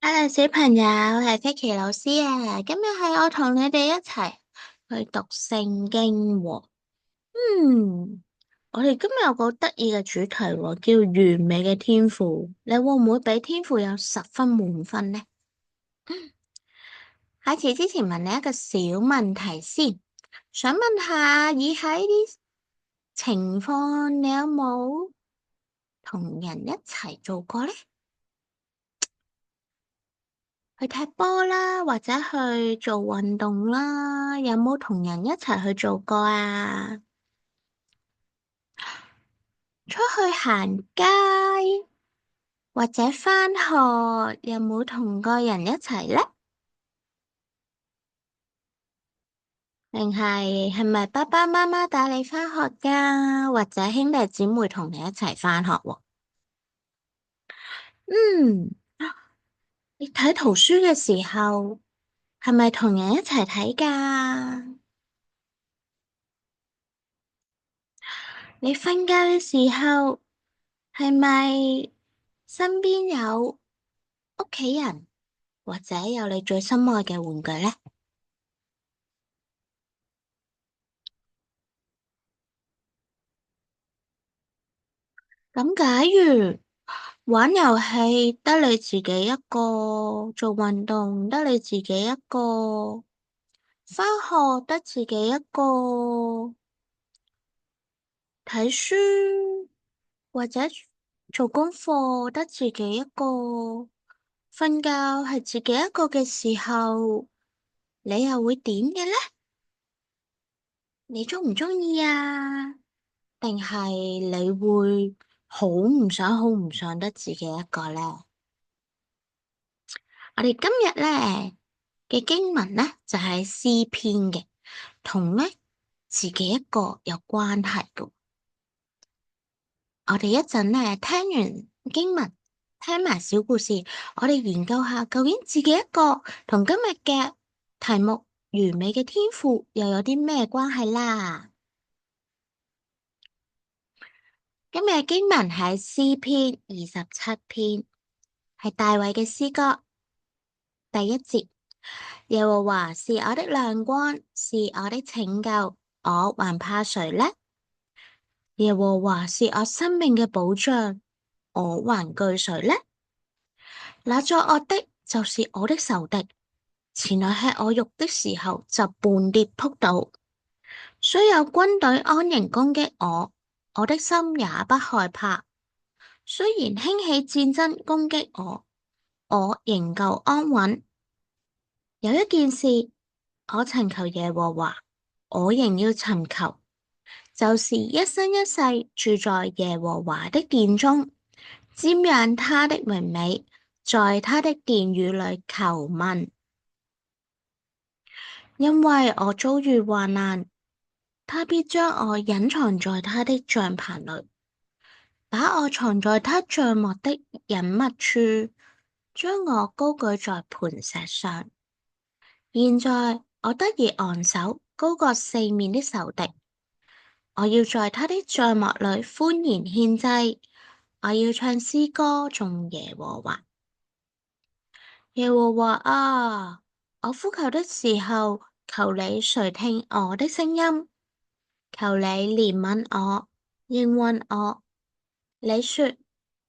Hello，小朋友，係菲奇老師啊！今日係我同你哋一齊去讀聖經喎。我哋今日有個得意嘅主題喎，叫完美嘅天父。你會唔會俾天父有10分滿分呢？開始之前問你一個小問題先，想問下以下呢啲情況，你有冇同人一齊做過呢？去踢波啦，或者去做運動啦，有冇同人一齊去做過啊？出去行街或者返學，有冇同個人一齊呢？定係咪爸爸媽媽帶你返學㗎？或者兄弟姊妹同你一齊返學喎？嗯，你睇圖書嘅時候，係咪同人一齊睇㗎？你瞓覺嘅時候，係咪身邊有屋企人或者有你最心愛嘅玩具呢？咁假如玩遊戲得你自己一個，做運動得你自己一個，返學得自己一個，睇書或者做功課得自己一個，瞓覺係自己一個嘅時候，你又會點嘅呢？你鍾唔鍾意啊？定係你會好唔想得自己一個呢？我哋今日咧嘅經文咧就係詩篇嘅，同咧自己一個有關係嘅。我哋一陣咧聽完經文，聽埋小故事，我哋研究下究竟自己一個同今日嘅題目完美嘅天父又有啲咩關係啦。今日嘅經文係詩篇27篇，係大衛嘅詩歌。第一節，耶和華是我的亮光，是我的拯救，我還怕誰呢？耶和華是我生命嘅保障，我還懼誰呢？那作惡的，就是我的仇敵，前來吃我肉的時候，就絆跌仆倒。雖有軍隊安營攻擊我，我的心也不害怕。雖然興起戰爭攻擊我，我仍舊安穩。有一件事，我尋求耶和華，我仍要尋求，就是一生一世住在耶和華的殿中，瞻仰他的榮美，在他的殿宇裏求問。因為我遭遇患難，他必將我隱藏在他的帳棚裏，把我藏在他帳幕的隱密處，將我高舉在磐石上。現在我得以昂首，高過四面的仇敵。我要在他的帳幕裏歡然獻祭，我要唱詩歌頌耶和華。耶和華啊，我呼求的時候，求你垂聽我的聲音，求你憐憫我，應允我。你說，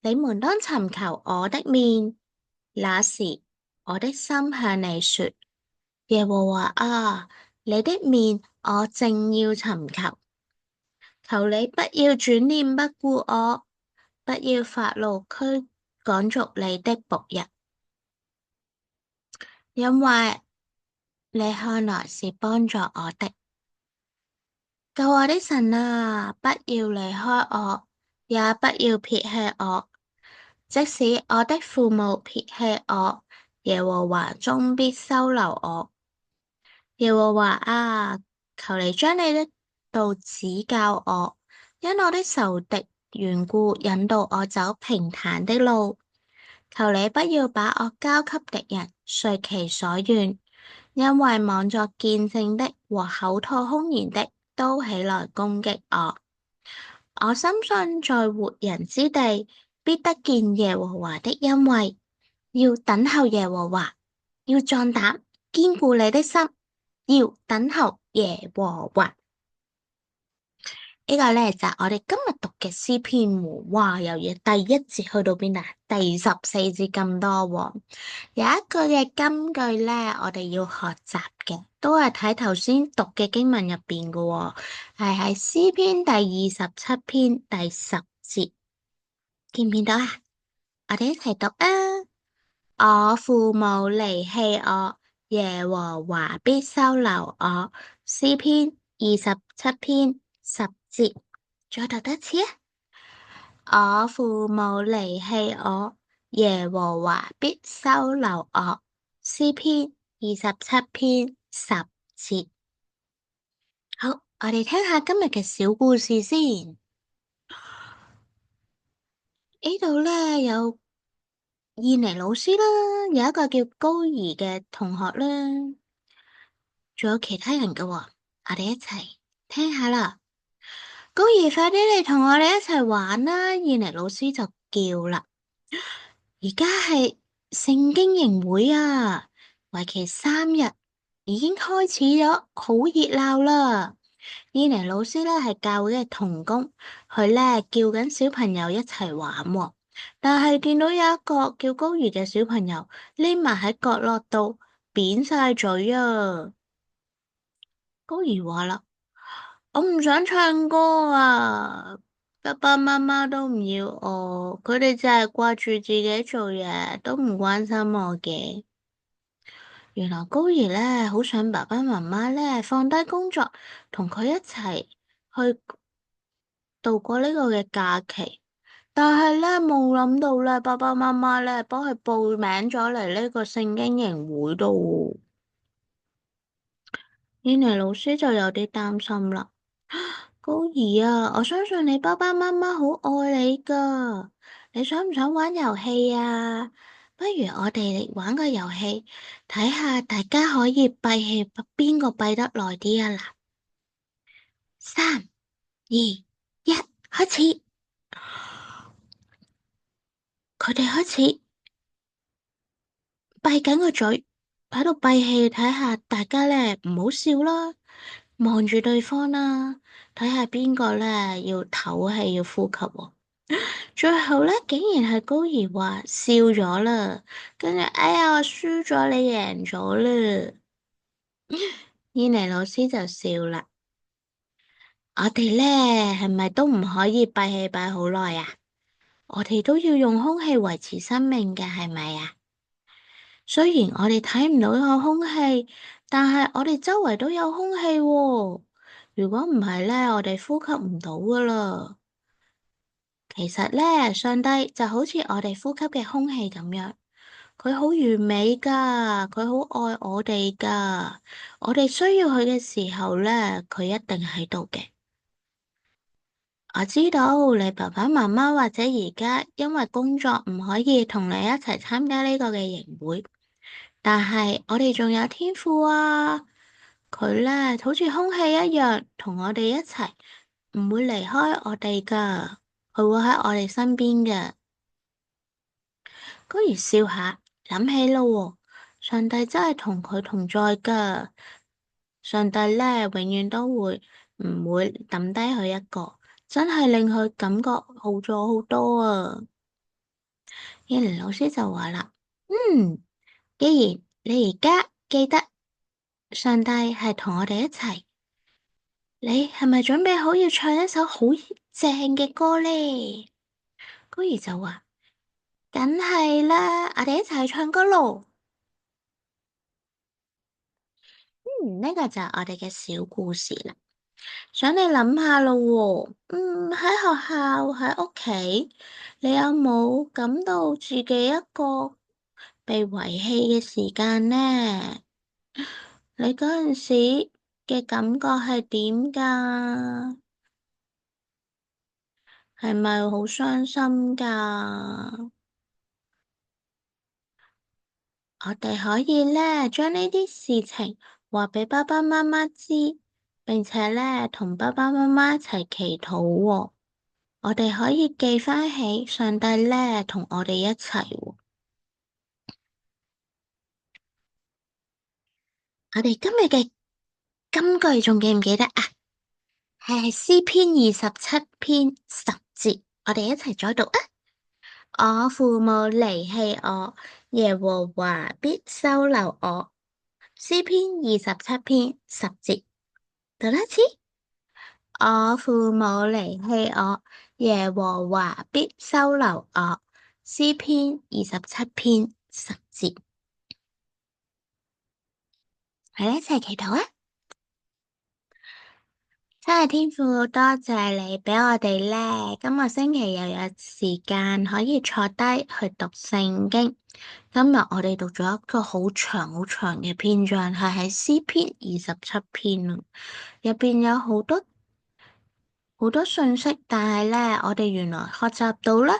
你們當尋求我的面，那時我的心向你說。耶和華啊，你的面我正要尋求，求你不要轉臉不顧我，不要發怒趕逐你的僕人，因為你看來是幫助我的。救我的神啊，不要離開我，也不要撇棄我。即使我的父母撇棄我，耶和華終必收留我。耶和華啊，求你將你的道指教我，因我的仇敵緣故，引導我走平坦的路。求你不要把我交給敵人，遂其所願，因為妄作見證的和口吐凶言的都起來攻擊我。我深信在活人之地必得見耶和華的恩惠，要等候耶和華，要壯膽，堅固你的心，要等候耶和華。呢個咧就係我哋今日讀嘅詩篇喎，哇！由第一節去到邊啊？第14節咁多喎。有一句嘅金句咧，我哋要學習嘅，都係睇頭先讀嘅經文入邊嘅喎，係喺詩篇第27篇第10節，見唔見到啊？我哋一齊讀啊！我父母離棄我，耶和華必收留我。詩篇27篇10節，再讀多次啊！我父母離棄我，耶和華必收留我。詩篇27篇10節。好，我哋聽下今日嘅小故事先。呢度咧有燕妮老師啦，有一個叫高兒嘅同學啦，仲有其他人㗎喎，我哋一齊聽下啦。高兒，快啲嚟同我哋一齊玩啦！燕妮老師就叫啦。而家係聖經營會啊，為期3日，已經開始咗，好熱鬧啦。燕妮老師咧係教會嘅同工，佢咧叫緊小朋友一齊玩喎。但係見到有一個叫高兒嘅小朋友匿埋喺角落度，扁晒嘴啊！高兒話啦：我唔想唱歌啊！爸爸媽媽都唔要我，佢哋就係掛住自己做嘢，都唔關心我嘅。原來高兒咧好想爸爸媽媽咧放低工作，同佢一齊去度過呢個嘅假期。但係咧冇諗到咧，爸爸媽媽咧幫佢報名咗嚟呢個聖經營會度。燕妮老師就有啲擔心啦。高兒啊，我相信你爸爸媽媽好愛你噶，你想唔想玩遊戲啊？不如我哋嚟玩個遊戲，睇下大家可以閉氣邊個閉得耐啲啊！嗱，3、2、1，開始。佢哋開始閉緊個嘴，喺度閉氣，睇下大家咧唔好笑啦，望住對方啦，睇下邊個咧要唞氣要呼吸喎。最後咧，竟然係高兒話笑咗啦，跟住哎呀，我輸咗，你贏咗啦。燕妮老師就笑啦。我哋咧係咪都唔可以閉氣閉好耐啊？我哋都要用空氣維持生命嘅，係咪啊？雖然我哋睇唔到個空氣，但係我哋周圍都有空氣喎。如果唔係咧，我哋呼吸唔到噶啦。其實咧，上帝就好似我哋呼吸嘅空氣咁樣，佢好完美噶，佢好愛我哋噶。我哋需要佢嘅時候咧，佢一定喺度嘅。我知道你爸爸媽媽或者而家因為工作唔可以同你一齊參加呢個嘅營會，但係我哋仲有天父啊，佢咧好似空氣一樣，同我哋一齊，唔會離開我哋噶，佢會喺我哋身邊嘅。高兒笑下，諗起咯喎，上帝真係同佢同在噶，上帝咧永遠都會唔會抌低佢一個。真係令佢感覺好咗好多啊！燕妮老師就話啦，既然你而家記得上帝係同我哋一齊，你係咪準備好要唱一首好正嘅歌呢？高兒就話，梗係啦，我哋一齊唱歌咯。呢個就係我哋嘅小故事啦。想你諗下咯喎，喺學校喺屋企，你有冇感到自己一個被遺棄嘅時間呢？你嗰陣時嘅感覺係點㗎？係咪好傷心㗎？我哋可以咧將呢啲事情話俾爸爸媽媽知，並且咧同爸爸媽媽一齊祈禱喎。我哋可以記翻起上帝咧同我哋一齊喎。我哋今日嘅金句仲記唔記得啊？係詩篇27篇10節，我哋一齊再讀啊！我父母離棄我，耶和華必收留我。詩篇27篇10節，讀多次。我父母離棄我，耶和華必收留我。詩篇27篇10節，我哋一齊祈禱啊！真係天父，多謝你畀我哋咧，今個星期又有時間可以坐低去讀聖經。今日我哋讀咗一個好長好長嘅篇章，係喺詩篇27篇啊，入邊有好多好多信息，但係咧，我哋原來學習到咧，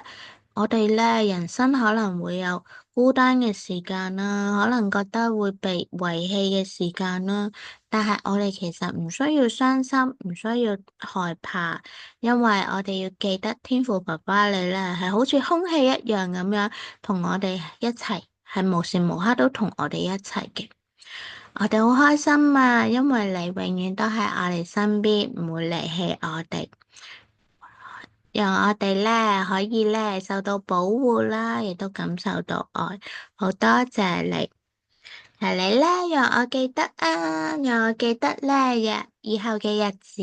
我哋咧人生可能會有孤單嘅時間啦，可能覺得會被遺棄嘅時間啦，但係我哋其實唔需要傷心，唔需要害怕，因為我哋要記得天父爸爸你咧係好似空氣一樣咁樣同我哋一齊，係無時無刻都同我哋一齊嘅。我哋好開心啊，因為你永遠都喺我哋身邊，唔會離棄我哋，讓我哋咧可以咧受到保護啦，亦都感受到愛。好多謝你，係你咧讓我記得啊，讓我記得咧以後嘅日子，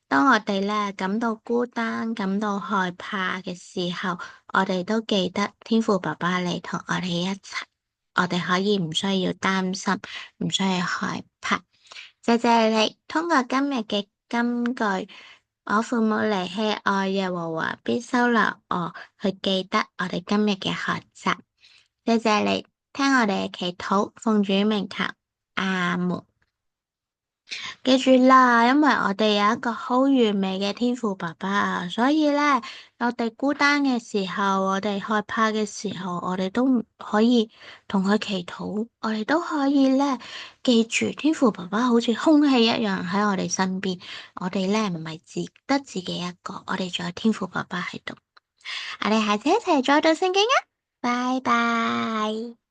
當我哋咧感到孤單、感到害怕嘅時候，我哋都記得天父爸爸你同我哋一齊。我哋可以唔需要擔心，唔需要害怕。謝謝你通過今日嘅金句，我父母離棄我，耶和華必收留我，去記得我哋今日嘅學習。謝謝你聽我哋嘅祈禱，奉主名求，阿門。記住啦，因為我哋有一個好完美嘅天父爸爸啊，所以咧，我哋孤單嘅時候，我哋害怕嘅時候，我哋都可以同佢祈禱，我哋都可以咧記住天父爸爸好似空氣一樣喺我哋身邊，我哋咧唔係得自己一個，我哋仲有天父爸爸喺度，我哋下次一齊再讀聖經啊，拜拜。